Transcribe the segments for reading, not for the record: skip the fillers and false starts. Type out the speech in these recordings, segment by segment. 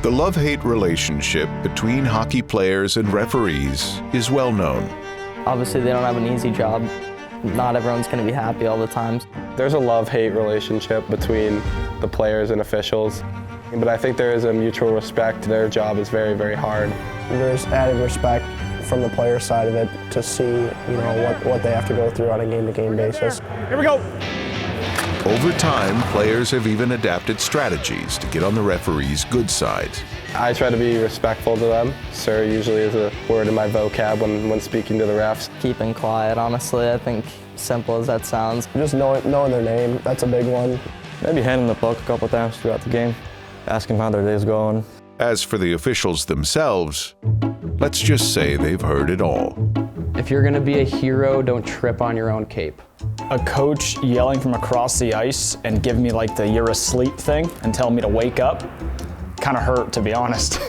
The love-hate relationship between hockey players and referees is well known. Obviously, they don't have an easy job. Not everyone's going to be happy all the time. There's a love-hate relationship between the players and officials, but I think there is a mutual respect. Their job is very, very hard. There's added respect from the player side of it to see, what they have to go through on a game-to-game basis. Here we go. Over time, players have even adapted strategies to get on the referee's good side. I try to be respectful to them. Sir usually is a word in my vocab when speaking to the refs. Keeping quiet, honestly, I think, simple as that sounds. Just knowing their name, that's a big one. Maybe handing the puck a couple times throughout the game, asking how their day's going. As for the officials themselves, let's just say they've heard it all. If you're gonna be a hero, don't trip on your own cape. A coach yelling from across the ice and give me like the "you're asleep" thing and tell me to wake up kind of hurt, to be honest.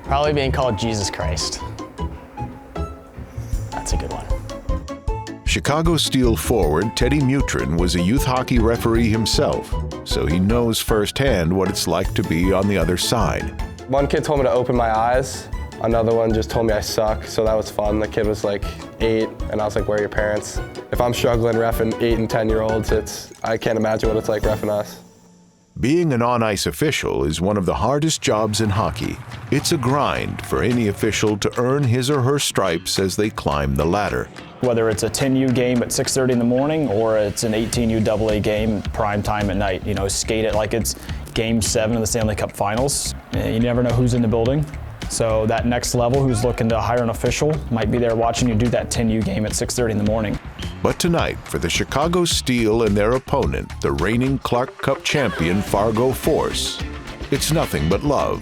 Probably being called Jesus Christ. That's a good one. Chicago Steel forward Teddy Mutrin was a youth hockey referee himself, so he knows firsthand what it's like to be on the other side. One kid told me to open my eyes. Another one just told me I suck, so that was fun. The kid was like 8, and I was like, where are your parents? If I'm struggling reffing 8 and 10-year-olds, I can't imagine what it's like reffing us. Being an on-ice official is one of the hardest jobs in hockey. It's a grind for any official to earn his or her stripes as they climb the ladder. Whether it's a 10U game at 6:30 in the morning or it's an 18U AA game prime time at night, skate it like it's Game 7 of the Stanley Cup Finals. You never know who's in the building. So that next level who's looking to hire an official might be there watching you do that 10U game at 6:30 in the morning. But tonight, for the Chicago Steel and their opponent, the reigning Clark Cup champion Fargo Force, it's nothing but love,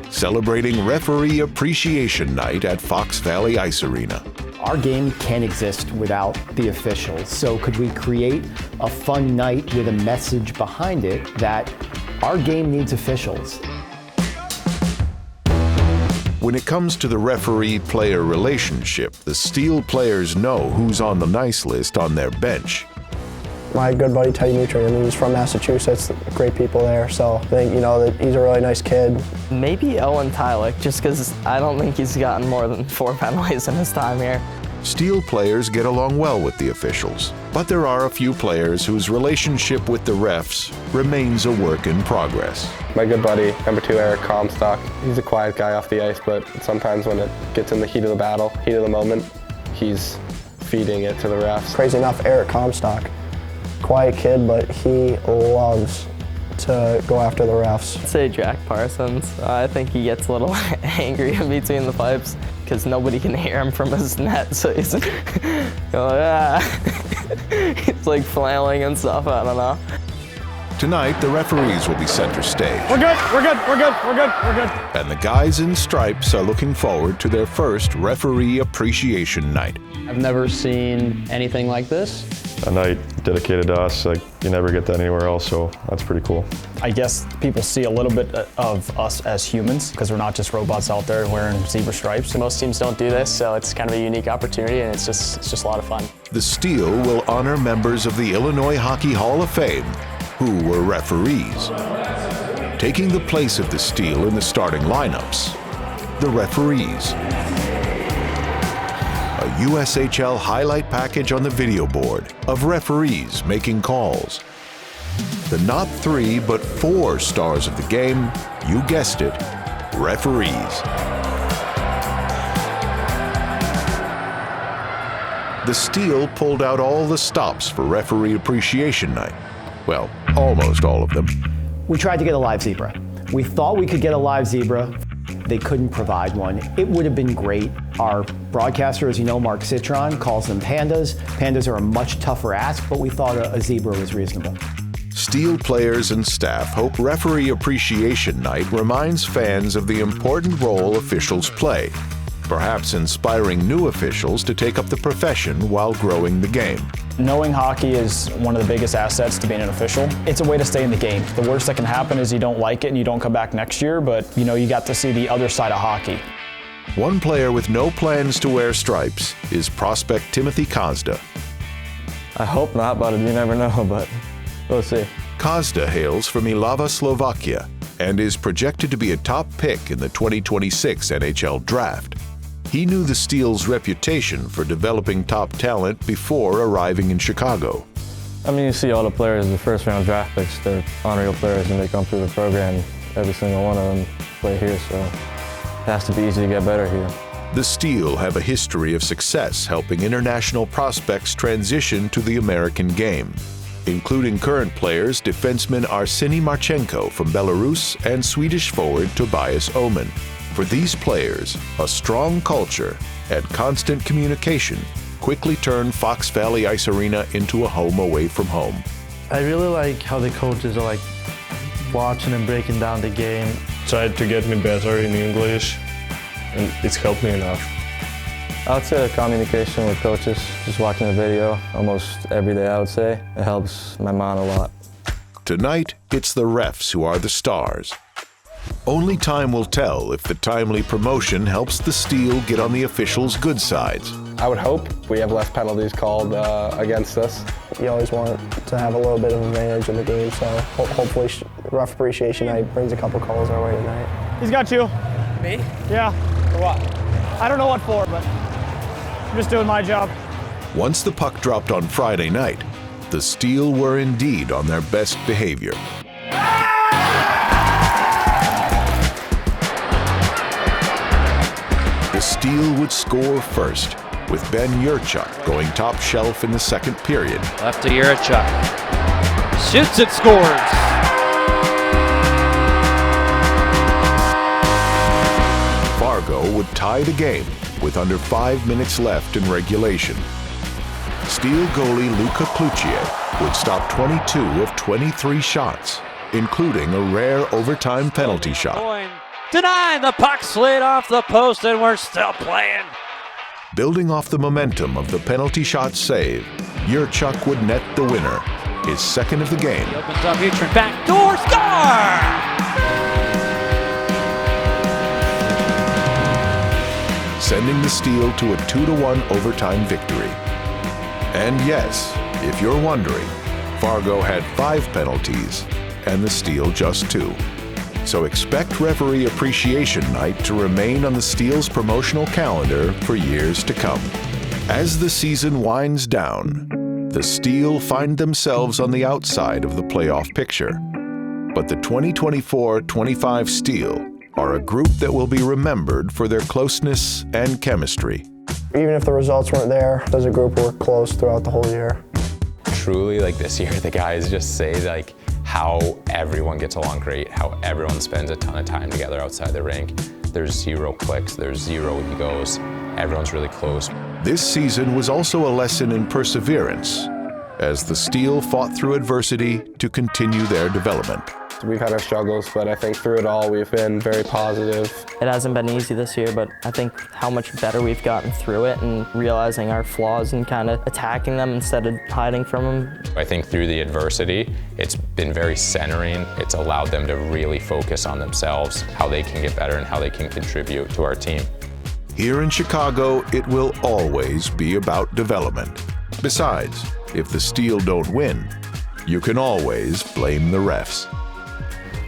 celebrating Referee Appreciation Night at Fox Valley Ice Arena. Our game can't exist without the officials, so could we create a fun night with a message behind it that our game needs officials? When it comes to the referee-player relationship, the Steel players know who's on the nice list on their bench. My good buddy Teddy Mutrin, he's from Massachusetts, great people there, so I think, that he's a really nice kid. Maybe Owen Tylick, just because I don't think he's gotten more than 4 penalties in his time here. Steel players get along well with the officials, but there are a few players whose relationship with the refs remains a work in progress. My good buddy, number 2, Eric Comstock, he's a quiet guy off the ice, but sometimes when it gets in the heat of the battle, heat of the moment, he's feeding it to the refs. Crazy enough, Eric Comstock, quiet kid, but he loves to go after the refs. I'd say Jack Parsons. I think he gets a little angry in between the pipes because nobody can hear him from his net, so he's he's like flailing and stuff, I don't know. Tonight, the referees will be center stage. We're good, we're good, we're good, we're good, we're good. And the guys in stripes are looking forward to their first Referee Appreciation Night. I've never seen anything like this. A night dedicated to us, you never get that anywhere else, so that's pretty cool. I guess people see a little bit of us as humans because we're not just robots out there wearing zebra stripes. Most teams don't do this, so it's kind of a unique opportunity, and it's just a lot of fun. The Steel will honor members of the Illinois Hockey Hall of Fame who were referees. Taking the place of the Steel in the starting lineups, the referees. A USHL highlight package on the video board of referees making calls. The not 3 but 4 stars of the game, you guessed it, referees. The Steel pulled out all the stops for Referee Appreciation Night. Well, almost all of them. We tried to get a live zebra. We thought we could get a live zebra. They couldn't provide one. It would have been great. Our broadcaster, as you know, Mark Citron, calls them pandas. Pandas are a much tougher ask, but we thought a zebra was reasonable. Steel players and staff hope Referee Appreciation Night reminds fans of the important role officials play, perhaps inspiring new officials to take up the profession while growing the game. Knowing hockey is one of the biggest assets to being an official. It's a way to stay in the game. The worst that can happen is you don't like it and you don't come back next year, but you got to see the other side of hockey. One player with no plans to wear stripes is prospect Timothy Kazda. I hope not, but you never know, but we'll see. Kazda hails from Ilava, Slovakia. and is projected to be a top pick in the 2026 NHL Draft. He knew the Steel's reputation for developing top talent before arriving in Chicago. I mean, you see all the players, the first-round draft picks, they're unreal players, and they come through the program. Every single one of them play here, so it has to be easy to get better here. The Steel have a history of success helping international prospects transition to the American game, including current players defenseman Arseny Marchenko from Belarus and Swedish forward Tobias Oman. For these players, a strong culture and constant communication quickly turned Fox Valley Ice Arena into a home away from home. I really like how the coaches are watching and breaking down the game. Tried to get me better in English, and it's helped me enough. I would say the communication with coaches, just watching the video almost every day, I would say. It helps my mind a lot. Tonight, it's the refs who are the stars. Only time will tell if the timely promotion helps the Steel get on the officials' good sides. I would hope we have less penalties called against us. You always want to have a little bit of advantage in the game, so hopefully Ref Appreciation Night brings a couple calls our way tonight. He's got you. Me? Yeah. For what? I don't know what for, but I'm just doing my job. Once the puck dropped on Friday night, the Steel were indeed on their best behavior. The Steel would score first, with Ben Yurchuk going top shelf in the second period. Left to Yurchuk. Shoots and scores. Fargo would tie the game with under 5 minutes left in regulation. Steel goalie Luca Cloutier would stop 22 of 23 shots, including a rare overtime penalty shot. Denied, the puck slid off the post and we're still playing. Building off the momentum of the penalty shot save, Yurchuk would net the winner, his second of the game. He opens up Utrecht, back door, score! Sending the Steel to a 2-1 overtime victory. And yes, if you're wondering, Fargo had 5 penalties and the Steel just 2. So expect Referee Appreciation Night to remain on the Steel's promotional calendar for years to come. As the season winds down, the Steel find themselves on the outside of the playoff picture. But the 2024-25 Steel are a group that will be remembered for their closeness and chemistry. Even if the results weren't there, as a group we're close throughout the whole year. Truly, this year, the guys just say how everyone gets along great, how everyone spends a ton of time together outside the rink. There's 0 clicks, there's 0 egos. Everyone's really close. This season was also a lesson in perseverance, as the Steel fought through adversity to continue their development. We've had our struggles, but I think through it all we've been very positive. It hasn't been easy this year, but I think how much better we've gotten through it and realizing our flaws and kind of attacking them instead of hiding from them. I think through the adversity, it's been very centering. It's allowed them to really focus on themselves, how they can get better and how they can contribute to our team. Here in Chicago, it will always be about development. Besides, if the Steel don't win, you can always blame the refs.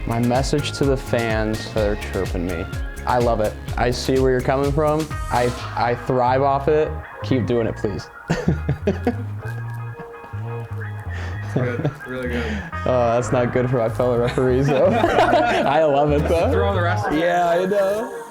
My message to the fans that are chirping me. I love it. I see where you're coming from. I thrive off it. Keep doing it, please. Good, really good. Oh, that's not good for my fellow referees, though. I love it, though. Throw the rest of it. Yeah, I know.